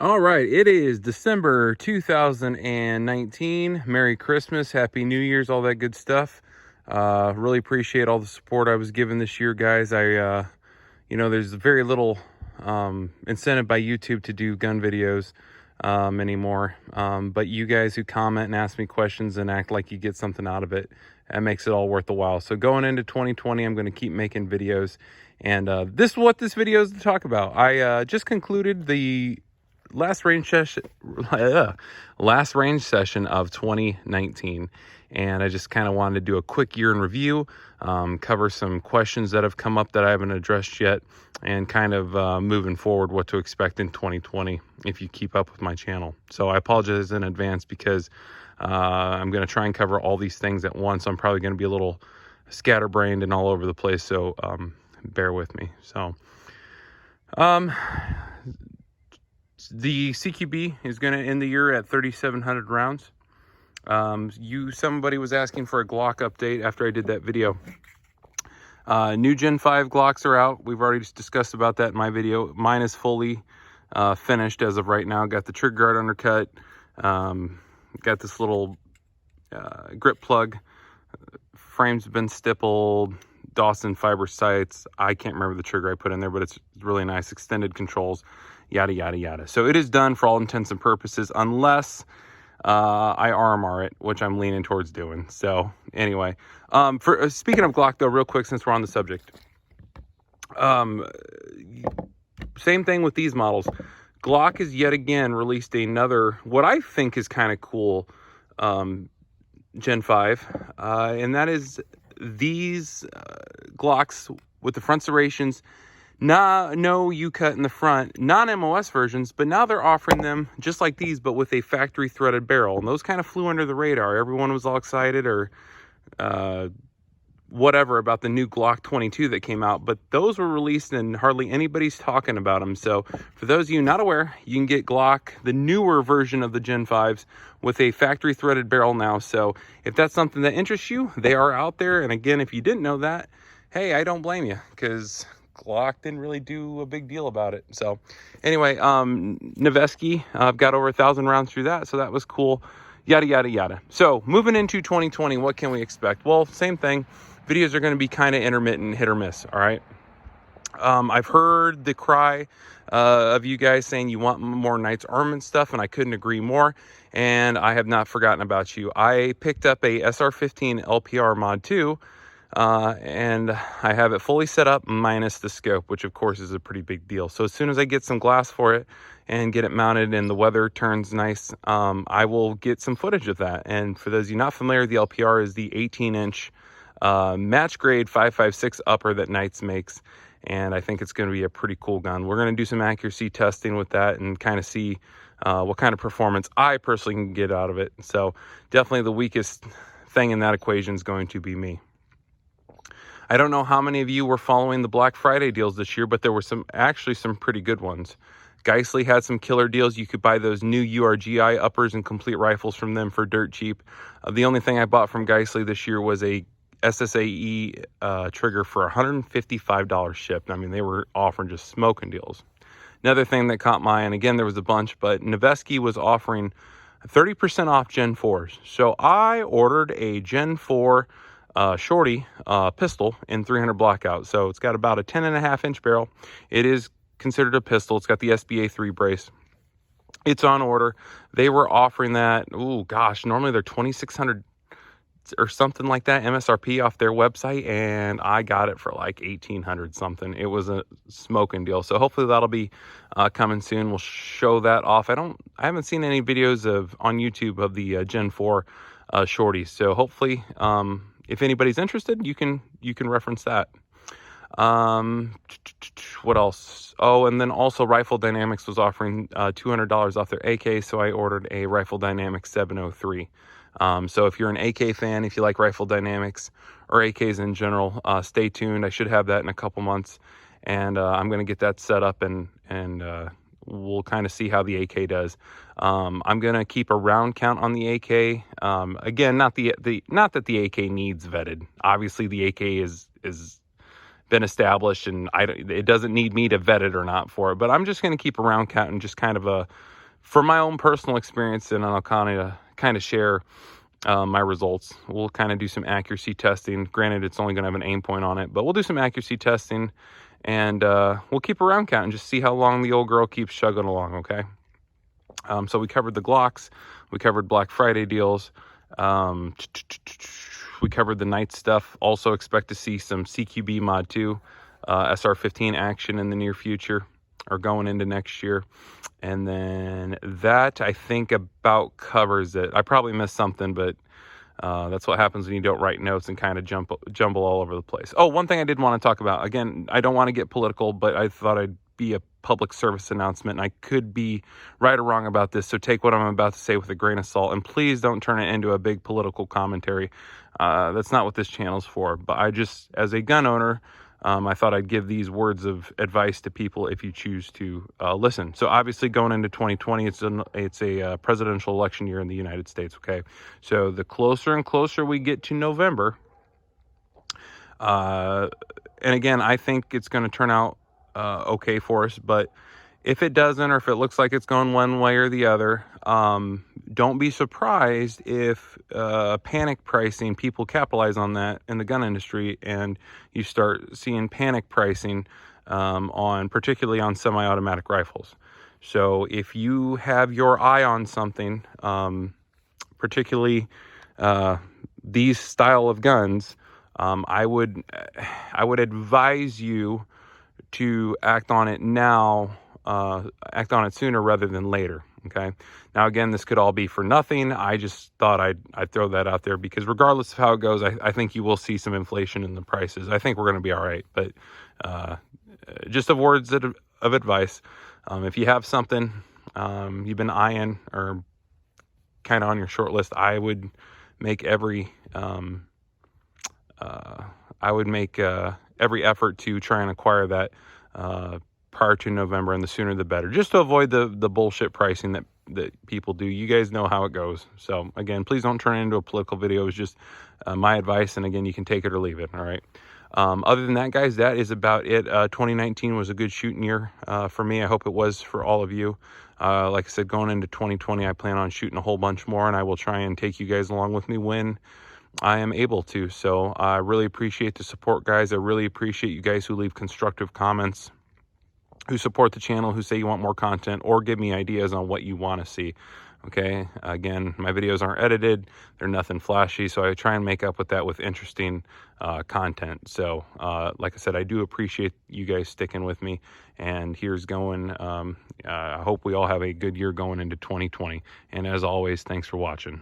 All right, it is December 2019. Merry Christmas, Happy New Year's, all that good stuff. Really appreciate all the support I was given this year, guys. There's very little incentive by YouTube to do gun videos anymore. But you guys who comment and ask me questions and act like you get something out of it, that makes it all worth the while. So going into 2020, I'm going to keep making videos. And this is what this video is to talk about. I just concluded the last range session of 2019, and I just kind of wanted to do a quick year in review, cover some questions that have come up that I haven't addressed yet, and kind of moving forward what to expect in 2020 if you keep up with my channel. So I apologize in advance because I'm going to try and cover all these things at once. I'm probably going to be a little scatterbrained and all over the place, so bear with me. So the CQB is going to end the year at 3,700 rounds. Somebody was asking for a Glock update after I did that video. New Gen 5 Glocks are out. We've already discussed about that in my video. Mine is fully finished as of right now. Got the trigger guard undercut. Got this little grip plug. Frames have been stippled. Dawson fiber sights. I can't remember the trigger I put in there, but it's really nice. Extended controls. Yada, yada, yada. So it is done for all intents and purposes, unless I RMR it, which I'm leaning towards doing. So anyway, speaking of Glock though, real quick, since we're on the subject, same thing with these models. Glock has yet again released another, what I think is kind of cool, Gen 5, and that is these Glocks with the front serrations. No U-cut in the front, non-MOS versions, but now they're offering them just like these, but with a factory threaded barrel. And those kind of flew under the radar. Everyone was all excited or whatever about the new Glock 22 that came out, but those were released and hardly anybody's talking about them. So for those of you not aware, you can get Glock, the newer version of the Gen 5s, with a factory threaded barrel now. So if that's something that interests you, they are out there. And again, if you didn't know that, hey, I don't blame you, because Glock didn't really do a big deal about it. So anyway, Noveske, I've got over 1,000 rounds through that, so that was cool. Yada, yada, yada. So moving into 2020, what can we expect? Well, same thing. Videos are going to be kind of intermittent, hit or miss, all right? I've heard the cry of you guys saying you want more Knights Armament stuff, and I couldn't agree more, and I have not forgotten about you. I picked up a SR15 LPR Mod 2, and I have it fully set up minus the scope, which of course is a pretty big deal. So as soon as I get some glass for it and get it mounted and the weather turns nice, I will get some footage of that. And for those of you not familiar, the LPR is the 18-inch match grade 5.56 upper that Knights makes. And I think it's going to be a pretty cool gun. We're going to do some accuracy testing with that and kind of see what kind of performance I personally can get out of it. So definitely the weakest thing in that equation is going to be me. I don't know how many of you were following the Black Friday deals this year, but there were actually some pretty good ones. Geissele had some killer deals. You could buy those new URGI uppers and complete rifles from them for dirt cheap. The only thing I bought from Geissele this year was a SSAE trigger for $155 shipped. I mean, they were offering just smoking deals. Another thing that caught my eye, and again, there was a bunch, but Noveske was offering 30% off Gen 4s. So I ordered a Gen 4 shorty pistol in 300 blackout. So it's got about a 10.5-inch barrel. It is considered a pistol. It's got the SBA 3 brace. It's on order. They were offering that, oh gosh, normally they're $2,600 or something like that MSRP off their website, and I got it for like $1,800 something. It was a smoking deal. So hopefully that'll be coming soon. We'll show that off. I haven't seen any videos on YouTube of the Gen 4 shorties. So hopefully if anybody's interested, you can reference that. What else? Oh, and then also Rifle Dynamics was offering $200 off their AK, so I ordered a Rifle Dynamics 703. So if you're an AK fan, if you like Rifle Dynamics or AKs in general, stay tuned. I should have that in a couple months, and I'm going to get that set up, and we'll kind of see how the AK does. I'm going to keep a round count on the AK. Again, not that the AK needs vetted. Obviously, the AK is been established, and it doesn't need me to vet it or not for it. But I'm just going to keep a round count and just kind of for my own personal experience, and I'll kind of share my results. We'll kind of do some accuracy testing. Granted, it's only going to have an aim point on it, but we'll do some accuracy testing, and we'll keep a round count and just see how long the old girl keeps chugging along, okay? So we covered the Glocks. We covered Black Friday deals. We covered the night stuff. Also expect to see some CQB Mod 2 SR15 action in the near future, or going into next year. And then that, I think, about covers it. I probably missed something, but that's what happens when you don't write notes and kind of jumble all over the place. Oh, one thing I did want to talk about. Again, I don't want to get political, but I thought I'd be a public service announcement, and I could be right or wrong about this, so take what I'm about to say with a grain of salt, and please don't turn it into a big political commentary. That's not what this channel's for. But I just, as a gun owner, I thought I'd give these words of advice to people if you choose to listen. So obviously going into 2020, it's a presidential election year in the United States, okay? So the closer and closer we get to November, and again, I think it's going to turn out okay for us, but if it doesn't, or if it looks like it's going one way or the other, don't be surprised if panic pricing, people capitalize on that in the gun industry, and you start seeing panic pricing particularly on semi-automatic rifles. So if you have your eye on something, particularly these style of guns, I would advise you to act on it now, act on it sooner rather than later. Okay. Now, again, this could all be for nothing. I just thought I'd throw that out there, because regardless of how it goes, I think you will see some inflation in the prices. I think we're going to be all right, but just a words of advice. If you have something you've been eyeing or kind of on your short list, I would make every effort to try and acquire that prior to November, and the sooner the better, just to avoid the bullshit pricing that people do. You guys know how it goes. So again, please don't turn it into a political video. It's just my advice, and again, you can take it or leave it. All right. Other than that, guys, that is about it. 2019 was a good shooting year for me. I hope it was for all of you. Like I said, going into 2020, I plan on shooting a whole bunch more, and I will try and take you guys along with me when I am able to. So I really appreciate the support, guys. I really appreciate you guys who leave constructive comments, who support the channel, who say you want more content, or give me ideas on what you want to see. Okay. Again, my videos aren't edited. They're nothing flashy. So I try and make up with that with interesting content. So like I said, I do appreciate you guys sticking with me. And here's going. I hope we all have a good year going into 2020. And as always, thanks for watching.